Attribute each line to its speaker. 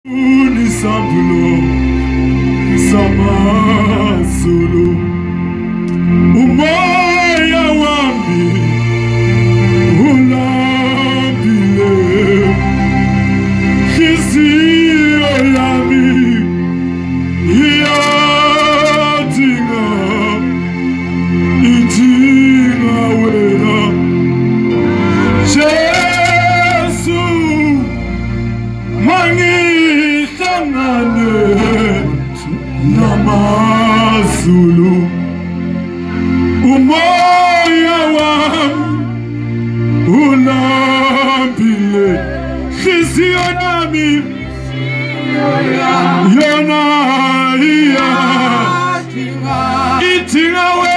Speaker 1: Unisambulo samazulu umoya wami ulambile hisiyo yami iyadinga idinga wena Jesu mangihlangane namazulu umoya wami ulambile hliziyo yami yona idinga wena